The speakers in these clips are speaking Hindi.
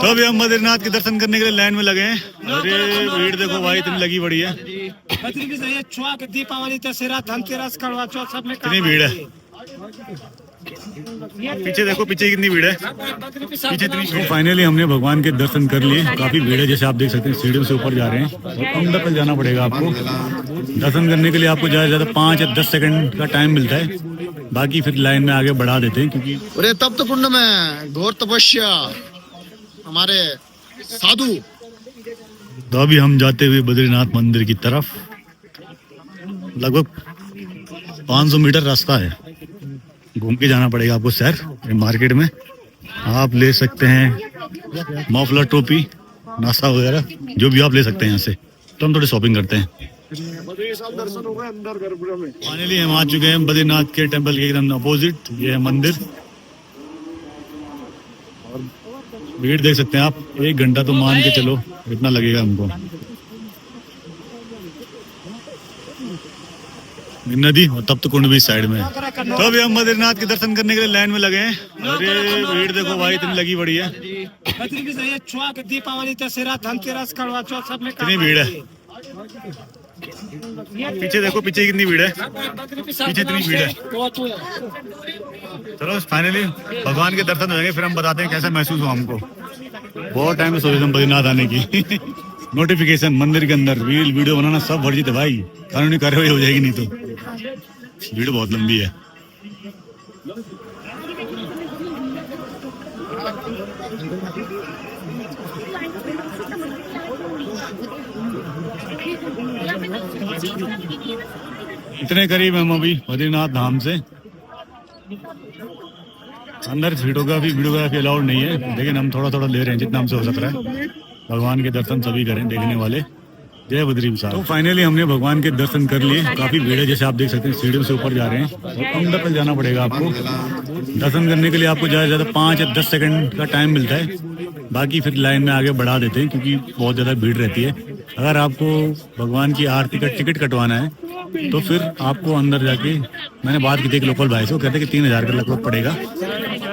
तो अभी हम बद्रीनाथ के दर्शन करने के लिए लाइन में लगे हैं। अरे भीड़ देखो भाई, इतनी लगी पड़ी है। दीपावली, दशहरा, धनतेरस, करवा चौथ सब में इतनी भीड़ है। पीछे देखो, पीछे कितनी भीड़ है, पीछे इतनी। तो फाइनली हमने भगवान के दर्शन कर लिए। काफी भीड़ है, जैसे आप देख सकते हैं सीढ़ियों से ऊपर जा रहे हैं और अंदर तक जाना पड़ेगा आपको। दर्शन करने के लिए आपको ज्यादा से ज्यादा 5 या 10 सेकंड का टाइम मिलता है, बाकी फिर लाइन में आगे बढ़ा देते हैं क्योंकि अरे तप्त कुंड में घोर तपस्या हमारे साधु। तो अभी हम जाते हुए बद्रीनाथ मंदिर की तरफ। लगभग 500 मीटर रास्ता है, घूम के जाना पड़ेगा आपको शहर। मार्केट में आप ले सकते हैं मफलर, टोपी, नाश्ता वगैरह जो भी आप ले सकते हैं यहाँ से। तो हम थोड़ी शॉपिंग करते हैं। दर्शन हो गए अंदर गर्भगृह में। फाइनली हम आ चुके हैं बद्रीनाथ के टेंपल के एकदम अपोजिट। ये है मंदिर और भीड़ देख सकते हैं आप। 1 घंटा तो मान के चलो इतना लगेगा हमको। नदी और तप्त कुंड भी साइड में। तो अभी हम बद्रीनाथ के दर्शन करने के लिए लाइन में लगे हैं। अरे भीड़ देखो भाई, इतनी लगी पड़ी है। दीपावली, दशहरा, धनतेरस, करवा चौथ सब में इतनी भीड़ है। पीछे देखो, पीछे कितनी भीड़ है, पीछे इतनी भीड़ है। चलो फाइनली भगवान के दर्शन हो जाएंगे, फिर हम बताते हैं कैसा महसूस हुआ हमको। बहुत टाइम से सोचे थे बद्रीनाथ आने की। नोटिफिकेशन मंदिर के अंदर रील वीडियो बनाना सब वर्जित है भाई, कानूनी कार्रवाई हो जाएगी नहीं तो। भीड़ बहुत लंबी है। इतने करीब हम अभी बद्रीनाथ धाम से। अंदर वीडियोग्राफी अलाउड नहीं है, लेकिन हम थोड़ा थोड़ा ले रहे हैं जितना हमसे हो सक रहा है। भगवान के दर्शन सभी करें देखने वाले। जय बद्री साहब। तो फाइनली हमने भगवान के दर्शन कर लिए। काफी भीड़ है, जैसे आप देख सकते हैं सीढ़ियों से ऊपर जा रहे हैं और अंदर तक जाना पड़ेगा आपको। दर्शन करने के लिए आपको ज्यादा से ज्यादा 5 या 10 सेकंड का टाइम मिलता है, बाकी फिर लाइन में आगे बढ़ा देते हैं क्योंकि बहुत ज्यादा भीड़ रहती है। अगर आपको भगवान की आरती का टिकट कटवाना है तो फिर आपको अंदर जाके, मैंने बात की थी एक लोकल भाई से, वो कहते हैं कि 3000 का लगभग पड़ेगा।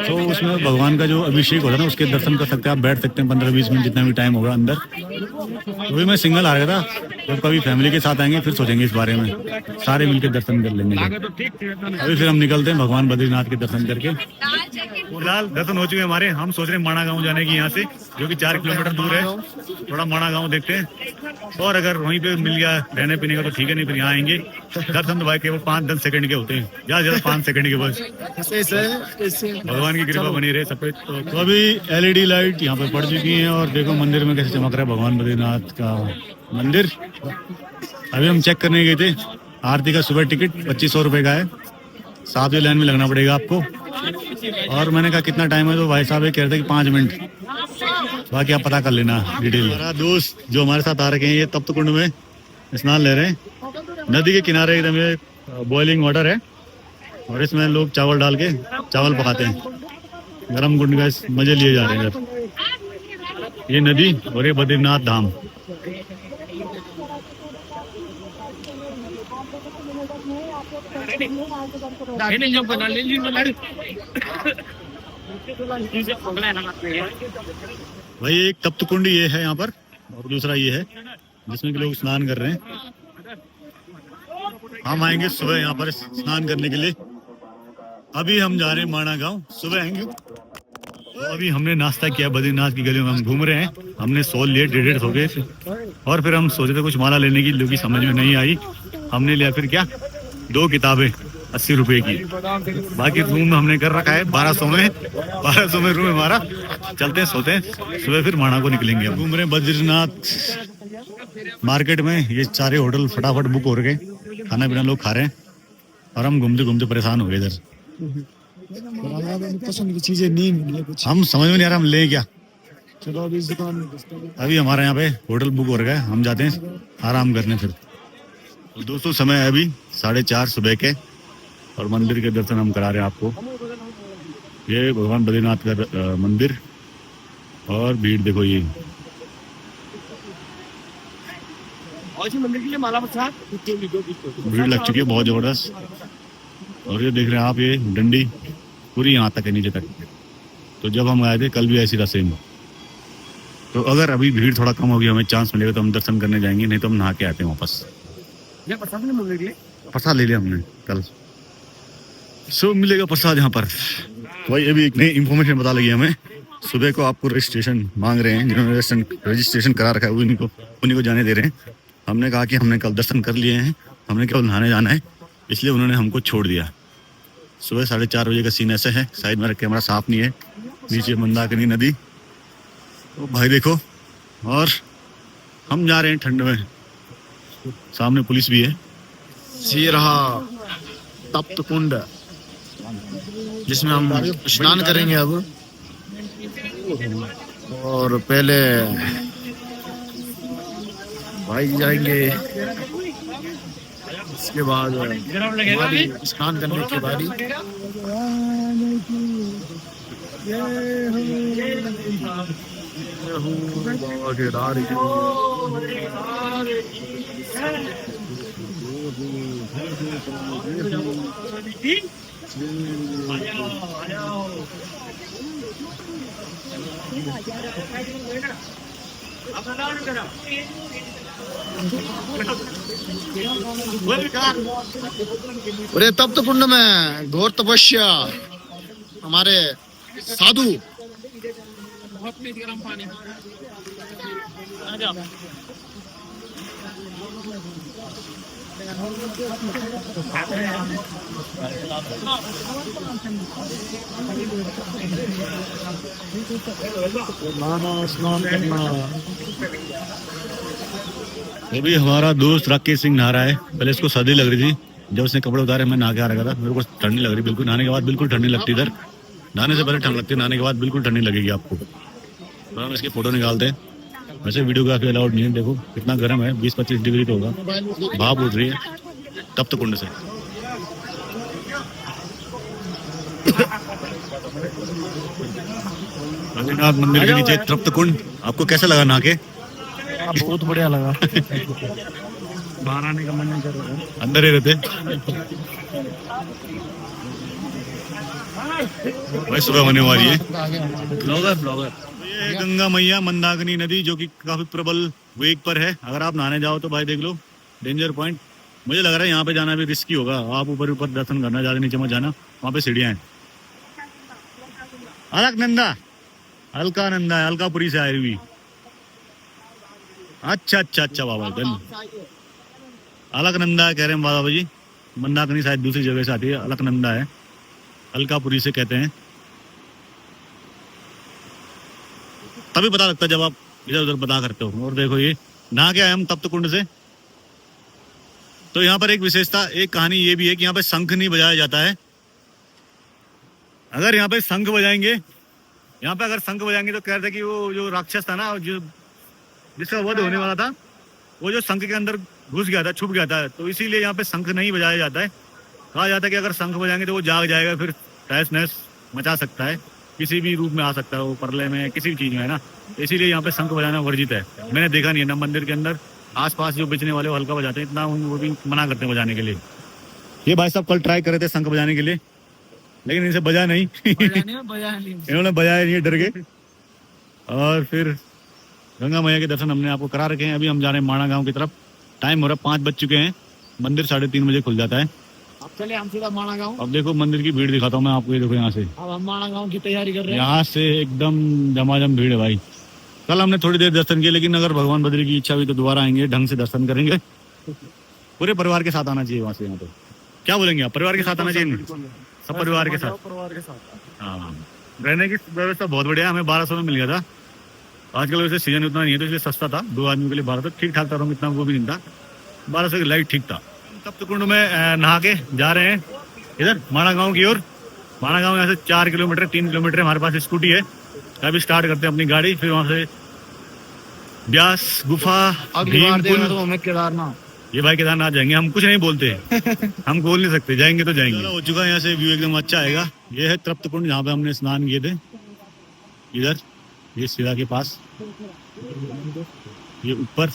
तो उसमें भगवान का जो अभिषेक होता है ना, उसके दर्शन कर सकते हैं आप। बैठ सकते हैं 15-20 मिनट जितना भी टाइम होगा अंदर। तो भी मैं सिंगल आ रहा था, जब कभी फैमिली के साथ आएंगे फिर सोचेंगे इस बारे में, सारे मिलकर दर्शन कर लेंगे। अभी फिर हम निकलते हैं भगवान बद्रीनाथ के दर्शन करके। फिलहाल दर्शन हो चुके हैं हमारे। हम सोच रहे हैं माणा गांव जाने की, यहाँ से जो कि 4 किलोमीटर दूर है। थोड़ा माणा गांव देखते हैं, और अगर वहीं पे मिल गया रहने पीने का तो ठीक है, नहीं फिर यहाँ आएंगे। दर्शन तो भाई केवल 5-10 सेकंड के होते हैं, ज्यादा 5 सेकंड के बस। भगवान की कृपा बनी रहे सब पे। तो अभी LED लाइट यहाँ पे पड़ चुकी है और देखो मंदिर में कैसे चमक रहा है भगवान बद्रीनाथ का मंदिर। अभी हम चेक करने गए थे, आरती का सुबह टिकट 2500 रुपए का है। 7 बजे लाइन में लगना पड़ेगा आपको। और मैंने कहा कितना टाइम है, तो भाई साहब ये कह रहे थे कि 5 मिनट। बाकी आप पता कर लेना डिटेल। हमारा दोस्त जो हमारे साथ आ रखे हैं, ये तप्त कुंड में स्नान ले रहे हैं। नदी के किनारे एकदम ये बॉइलिंग वाटर है और इसमें लोग चावल डाल के चावल पकाते हैं। गरम कुंड का मजे लिए जा रहे हैं इधर। ये नदी और ये बद्रीनाथ धाम। भाई एक तप्त कुंड ये है यहाँ पर, और दूसरा ये है जिसमें कि लोग स्नान कर रहे हैं। हम आएंगे सुबह यहाँ पर स्नान करने के लिए। अभी हम जा रहे हैं माणा गांव, सुबह आएंगे। तो अभी हमने नाश्ता किया, बद्रीनाथ की गलियों में हम घूम रहे हैं। हमने सोल लिए 1.5 हो गए और फिर हम सोचे थे कुछ माला लेने की, जो कि समझ में नहीं आई। हमने लिया फिर क्या, 2 किताबें 80 रुपए की। बाकी रूम हमने कर रखा है 1200 में रूम हमारा। चलते हैं, सोते हैं, सुबह फिर माणा को निकलेंगे। हम घूम रहे हैं बद्रीनाथ मार्केट में। ये सारे होटल फटाफट बुक हो गए, खाना पीना लोग खा रहे हैं और हम घूमते घूमते परेशान हो गए इधर। पसंद की चीजें नहीं मिली कुछ, हम समझ में नहीं आ रहा हम ले क्या। चलो अभी इस दुकान में अभी हमारे यहाँ पे होटल बुक हो गए, हम जाते हैं आराम करने फिर। तो दोस्तों समय है अभी 4:30 सुबह के और मंदिर के दर्शन हम करा रहे हैं आपको। ये भगवान बद्रीनाथ का मंदिर और भीड़ देखो, ये मंदिर के लिए माला भीड़ लग चुकी है बहुत जबरदस्त। और ये देख रहे हैं आप, ये डंडी पूरी यहाँ तक है, नीचे तक। तो जब हम आए थे कल भी ऐसी था सेम। तो अगर अभी भीड़ थोड़ा कम होगी, हमें चांस मिलेगा तो हम दर्शन करने जाएंगे, नहीं तो हम नहा के आते हैं वापस। ये प्रसाद नहीं मंदिर के लिए प्रसाद ले लिया हमने कल, सो मिलेगा प्रसाद यहाँ पर। भाई अभी एक नई इन्फॉर्मेशन पता लगी हमें, सुबह को आपको रजिस्ट्रेशन मांग रहे हैं, जिन्होंने रजिस्ट्रेशन करा रखा है उन्हीं को जाने दे रहे हैं। हमने कहा कि हमने कल दर्शन कर लिए हैं, हमने केवल नहाने जाना है, इसलिए उन्होंने हमको छोड़ दिया। सुबह 4:30 बजे का सीन ऐसा है, शायद मेरा कैमरा साफ नहीं है, नीचे मंदाकिनी नदी, तो भाई देखो, और हम जा रहे हैं ठंड में, सामने पुलिस भी है। ये रहा तप्त कुंड, जिसमें हम स्नान करेंगे अब, और पहले भाई जाएंगे, इसके बाद हमारी स्नान करने की बारी। अरे तप्त कुंड में घोर तपस्या, हमारे साधु गर्म पानी स्नान करना। वो भी हमारा दोस्त राकेश सिंह नहा रहा है। पहले इसको सर्दी लग रही थी, जब उसने कपड़े उतारे मैं नहा के आ रखा था, मेरे को ठंडी लग रही बिल्कुल। नहाने के बाद बिल्कुल ठंडी लगती, इधर नहाने से पहले ठंड लगती है, नहाने के बाद बिल्कुल ठंडी लगेगी आपको। तो हम इसकी फोटो निकालते हैं। वैसे वीडियोग्राफी अलाउड नहीं है, देखो कितना गर्म है, 20-25 डिग्री तो होगा, भाप उठ रही है तप्त कुंड से। रघुनाथ मंदिर के नीचे तप्त कुंड, आपको कैसा लगा नहा के? बहुत बढ़िया लगा। बाहर आने का मन नहीं कर रहा है, अंदर ही रहते। भाई सुबह होने वाली है। ब्लॉगर ये गंगा मैया मंदाकिनी नदी, जो कि काफी प्रबल वेग पर है। अगर आप नहाने जाओ तो भाई देख लो, डेंजर पॉइंट। मुझे लग रहा है यहाँ पे जाना भी रिस्की होगा, आप ऊपर ऊपर दर्शन करना, ज्यादा नीचे मत जाना, वहाँ पे सीढ़ियाँ हैं। अलकनंदा, अलकानंदा है, अलकापुरी से आई हुई। अच्छा बाबा, डन। अलकनंदा कह रहे हैं बाबा जी, मंदाकिनी शायद दूसरी जगह से आती है, अलकनंदा है, अलकापुरी से कहते हैं। तभी पता लगता है जब आप इधर उधर पता करते हो। और देखो ये नहा के आए हम तप्त कुंड से। तो यहाँ पर एक विशेषता, एक कहानी ये भी है कि यहाँ पे शंख नहीं बजाया जाता है। अगर यहाँ पे शंख बजाएंगे, यहाँ पे अगर शंख बजाएंगे तो कह रहे थे कि वो जो राक्षस था ना, जो जिसका वध होने वाला था, वो जो शंख के अंदर घुस गया था, छुप गया था, तो इसीलिए यहाँ पे शंख नहीं बजाया जाता है। कहा जाता है कि अगर शंख बजाएंगे तो वो जाग जाएगा, फिर तहस नहस मचा सकता है, किसी भी रूप में आ सकता है, वो प्रलय में, किसी भी चीज में, है ना। इसीलिए यहाँ पे शंख बजाना वर्जित है। मैंने देखा नहीं है ना मंदिर के अंदर, आसपास जो बेचने वाले हल्का बजाते हैं, इतना वो भी मना करते हैं बजाने के लिए। ये भाई साहब कल ट्राई करे थे शंख बजाने के लिए, लेकिन इनसे बजा नहीं। इन्होंने बजाया नहीं, डर गए। और फिर गंगा मैया के दर्शन हमने आपको करा रखे हैं। अभी हम जा रहे हैं माणा गांव की तरफ। टाइम हो रहा है 5 बज चुके हैं, मंदिर 3:30 बजे खुल जाता है। अब चले हम सीधा माणा गाँव। अब देखो मंदिर की भीड़ दिखाता हूँ मैं आपको, ये देखो यहाँ से, अब हम माणा गाँव की तैयारी कर रहे हैं। यहाँ से एकदम झमाझम भीड़ है भाई। कल हमने थोड़ी देर दर्शन किए, लेकिन अगर भगवान बद्री की इच्छा हुई तो दोबारा आएंगे, ढंग से दर्शन करेंगे। पूरे परिवार के साथ आना चाहिए वहाँ से। यहाँ पे क्या बोलेंगे आप, परिवार के साथ आना चाहिए? सब परिवार के साथ। हाँ, रहने की व्यवस्था बहुत बढ़िया। हमें 1200 में मिल गया था। आजकल वैसे सीजन उतना नहीं है तो इसलिए सस्ता था, 2 आदमी के लिए 1200 ठीक ठाक था, इतना वो भी नहीं था, 1200 की लाइट ठीक था। तप्त कुंड में नहा के जा रहे हैं इधर माणा गांव की ओर। माणा गांव यहाँ से 4 किलोमीटर 3 किलोमीटर हमारे पास स्कूटी है। अभी स्टार्ट करते हैं अपनी गाड़ी, फिर वहाँ से ब्यास गुफा, भीमकुंड, तो हमें केदारनाथ। ये भाई केदारनाथ जाएंगे। हम कुछ नहीं बोलते, हम बोल नहीं सकते, जाएंगे तो जाएंगे। हो चुका है, यहाँ से व्यू एकदम अच्छा आएगा। ये है तप्त कुंड, जहाँ पे हमने स्नान किए थे, इधर ये सिरा के पास, ये ऊपर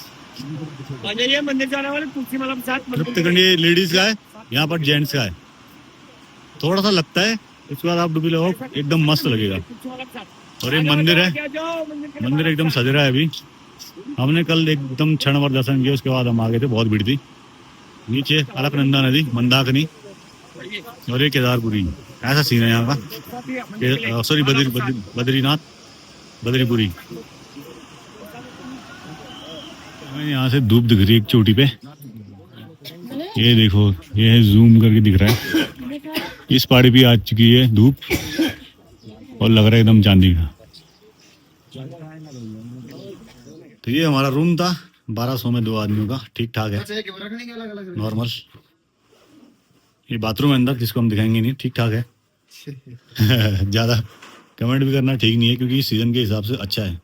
ये मंदिर जाने वाले तुलसी मतलब साथ तप्त कुंड ये लेडीज का है, यहाँ पर जेंट्स का है। थोड़ा सा लगता है, उसके बाद आप डुबी लगाओ, एकदम मस्त लगेगा। और एक मंदिर है, क्या जाओ मंदिर के मंदिर एकदम सज रहा है अभी। हमने कल एकदम क्षण भर दर्शन किया, उसके बाद हम आ गए थे, बहुत भीड़ थी। नीचे अलकनंदा नदी, मंदाकिनी और ये केदारपुरी, ऐसा सीन है यहाँ का। सॉरी बद्रीनाथ, बद्रीपुरी। हमें यहाँ से धूप दिख रही है एक चोटी पे, ये देखो, ये है जूम करके दिख रहा है। इस पहाड़ी पे आ चुकी है धूप और लग रहा है एकदम चांदी का। तो ये हमारा रूम था, 1200 में 2 आदमियों का, ठीक ठाक है, नॉर्मल। ये बाथरूम है अंदर, जिसको हम दिखाएंगे नहीं, ठीक ठाक है। ज्यादा कमेंट भी करना ठीक नहीं है, क्योंकि सीजन के हिसाब से अच्छा है।